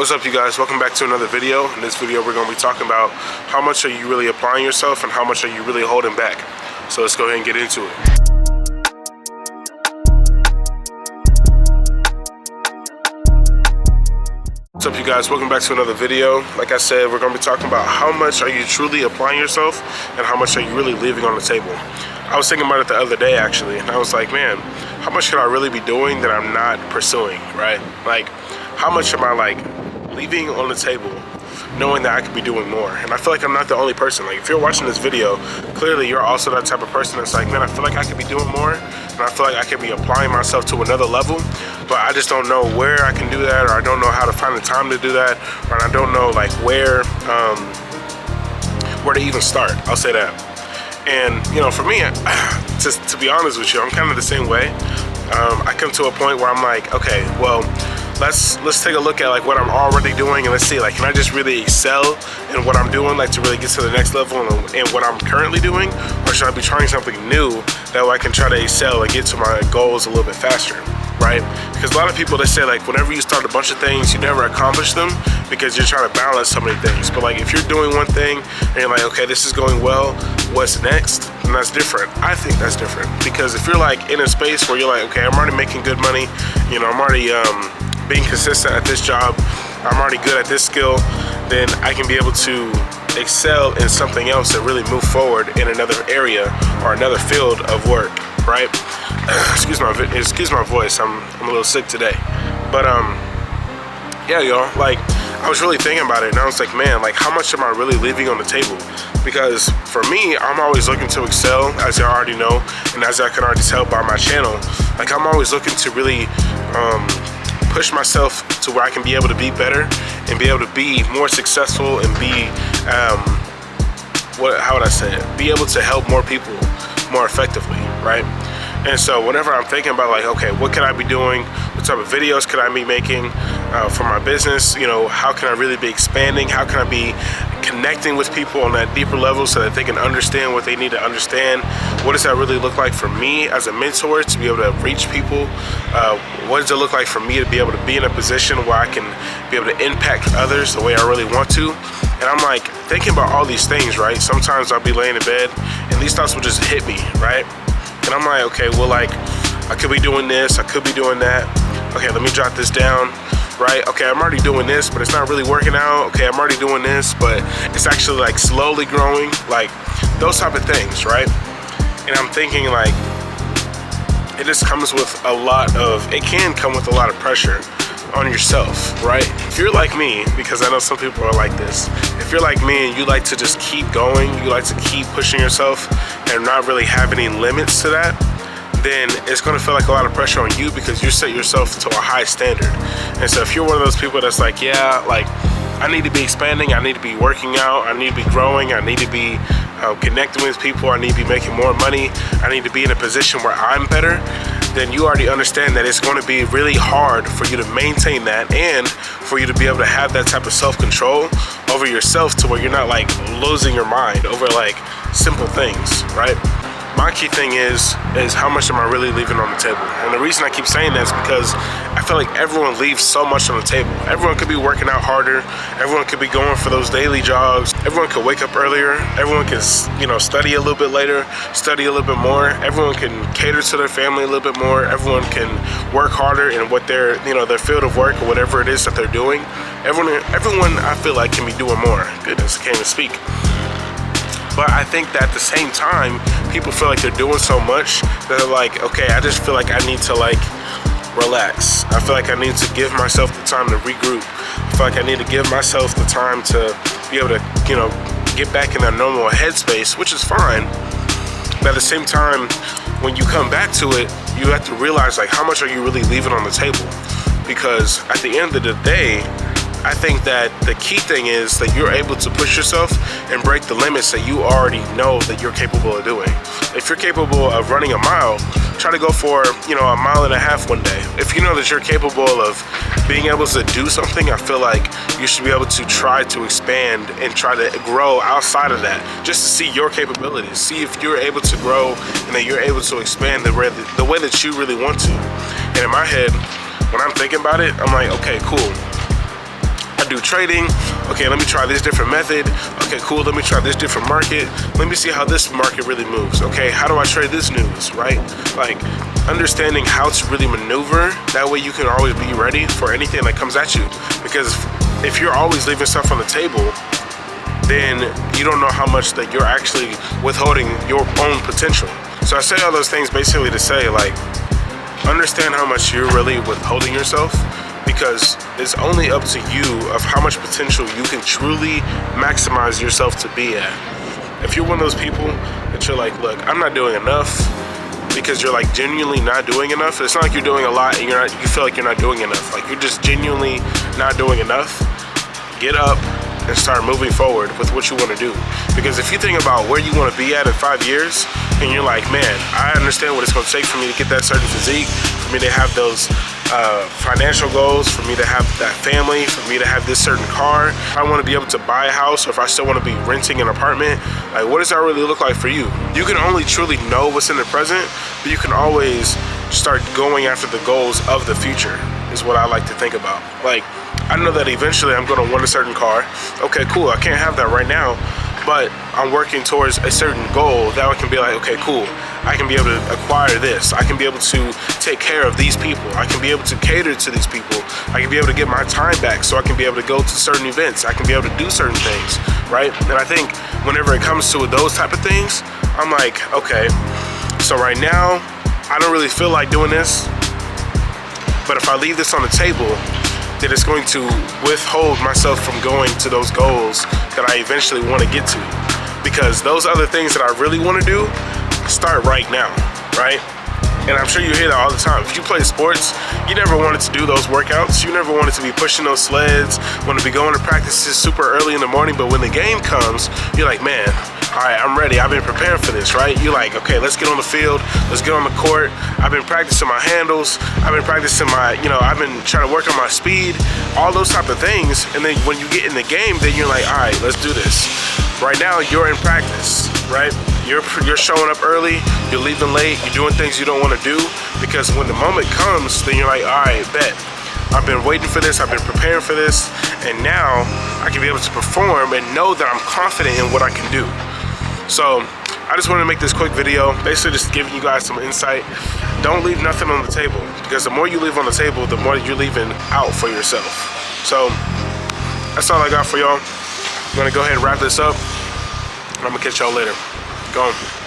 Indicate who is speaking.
Speaker 1: What's up, you guys? Welcome back to another video. In this video we're going to be talking about how much are you really applying yourself and how much are you really holding back. So let's go ahead and get into it. What's up, you guys? Welcome back to another video. Like I said, we're going to be talking about how much are you truly applying yourself and how much are you really leaving on the table. I was thinking about it the other day actually, and I was like, man, how much could I really be doing that I'm not pursuing, right? Like, how much am I leaving on the table knowing that I could be doing more? And I feel like I'm not the only person. Like, if you're watching this video, clearly you're also that type of person that's like, man, I feel like I could be doing more and I feel like I could be applying myself to another level, but I just don't know where I can do that, or I don't know how to find the time to do that, or I don't know where to even start. I'll say that. And you know, for me, just to be honest with you, I'm kind of the same way. I come to a point where I'm like, okay, well, let's take a look at what I'm already doing, and let's see, can I just really excel in what I'm doing, to really get to the next level in what I'm currently doing, or should I be trying something new that way I can try to excel and get to my goals a little bit faster, right? Because a lot of people, they say whenever you start a bunch of things, you never accomplish them because you're trying to balance so many things. But if you're doing one thing and you're like, okay, this is going well, what's next? And that's different. I think that's different, because if you're in a space where you're like, okay, I'm already making good money, you know, I'm already being consistent at this job, I'm already good at this skill, then I can be able to excel in something else and really move forward in another area or another field of work, right? Excuse my voice, I'm a little sick today. But yeah, y'all, I was really thinking about it, and I was like, man, how much am I really leaving on the table? Because for me, I'm always looking to excel, as you already know, and as I can already tell by my channel, I'm always looking to really push myself to where I can be able to be better and be able to be more successful and be, how would I say it? Be able to help more people more effectively, right? And so whenever I'm thinking about okay, what could I be doing? What type of videos could I be making for my business? You know, how can I really be expanding? How can I be connecting with people on that deeper level so that they can understand what they need to understand? What does that really look like for me as a mentor to be able to reach people? What does it look like for me to be able to be in a position where I can be able to impact others the way I really want to? And I'm thinking about all these things, right? Sometimes I'll be laying in bed and these thoughts will just hit me, right? And I'm like, okay, well, I could be doing this, I could be doing that. Okay, let me jot this down, right? Okay, I'm already doing this, but it's not really working out. Okay, I'm already doing this, but it's actually slowly growing, those type of things, right? And I'm thinking it just comes with it can come with a lot of pressure on yourself, right? If you're like me, because I know some people are like this, if you're like me and you like to just keep going, you like to keep pushing yourself and not really have any limits to that, then it's going to feel a lot of pressure on you because you set yourself to a high standard. And so if you're one of those people that's yeah, I need to be expanding, I need to be working out, I need to be growing, I need to be connecting with people, I need to be making more money, I need to be in a position where I'm better, then you already understand that it's going to be really hard for you to maintain that and for you to be able to have that type of self-control over yourself to where you're not losing your mind over simple things, right? My key thing is how much am I really leaving on the table? And the reason I keep saying that is because I feel like everyone leaves so much on the table. Everyone could be working out harder. Everyone could be going for those daily jogs. Everyone could wake up earlier. Everyone can, study a little bit later, study a little bit more. Everyone can cater to their family a little bit more. Everyone can work harder in what their field of work or whatever it is that they're doing. Everyone I feel like can be doing more. Goodness, I can't even speak. But I think that at the same time, people feel like they're doing so much that they're okay, I just feel like I need to relax. I feel like I need to give myself the time to regroup. I feel like I need to give myself the time to be able to, get back in that normal headspace, which is fine. But at the same time, when you come back to it, you have to realize how much are you really leaving on the table? Because at the end of the day, I think that the key thing is that you're able to push yourself and break the limits that you already know that you're capable of doing. If you're capable of running a mile, try to go for, a mile and a half one day. If you know that you're capable of being able to do something, I feel like you should be able to try to expand and try to grow outside of that, just to see your capabilities, see if you're able to grow and that you're able to expand the way that you really want to. And in my head, when I'm thinking about it, I'm like, okay, cool. do trading. Okay, let me try this different method. Okay, cool, let me try this different market. Let me see how this market really moves. Okay, how do I trade this news, right? Like, understanding how to really maneuver, that way you can always be ready for anything that comes at you. Because if you're always leaving stuff on the table, then you don't know how much that you're actually withholding your own potential. So I say all those things basically to say, like, understand how much you're really withholding yourself, because it's only up to you of how much potential you can truly maximize yourself to be at. If you're one of those people that you're like, look, I'm not doing enough, because you're like genuinely not doing enough. It's not like you're doing a lot and you feel like you're not doing enough. Like, you're just genuinely not doing enough. Get up and start moving forward with what you want to do. Because if you think about where you want to be at in 5 years, and you're like, man, I understand what it's going to take for me to get that certain physique, for me to have those financial goals, for me to have that family, for me to have this certain car, if I want to be able to buy a house, or if I still want to be renting an apartment, like, what does that really look like for you? You can only truly know what's in the present, but you can always start going after the goals of the future, is what I like to think about. Like, I know that eventually I'm going to want a certain car. Okay, cool, I can't have that right now, but I'm working towards a certain goal that I can be like, okay, cool, I can be able to acquire this. I can be able to take care of these people. I can be able to cater to these people. I can be able to get my time back so I can be able to go to certain events. I can be able to do certain things, right? And I think whenever it comes to those type of things, I'm like, okay, so right now, I don't really feel like doing this, but if I leave this on the table, then it's going to withhold myself from going to those goals that I eventually want to get to. Because those other things that I really want to do start right now, right? And I'm sure you hear that all the time. If you play sports, you never wanted to do those workouts. You never wanted to be pushing those sleds, want to be going to practices super early in the morning. But when the game comes, you're like, man, all right, I'm ready. I've been preparing for this, right? You're like, okay, let's get on the field. Let's get on the court. I've been practicing my handles. I've been practicing my, I've been trying to work on my speed, all those type of things. And then when you get in the game, then you're like, all right, let's do this. Right now, you're in practice, right? You're showing up early, you're leaving late, you're doing things you don't want to do, because when the moment comes, then you're like, all right, bet. I've been waiting for this, I've been preparing for this, and now I can be able to perform and know that I'm confident in what I can do. So I just wanted to make this quick video, basically just giving you guys some insight. Don't leave nothing on the table, because the more you leave on the table, the more you're leaving out for yourself. So that's all I got for y'all. I'm gonna go ahead and wrap this up, and I'm gonna catch y'all later. Go on.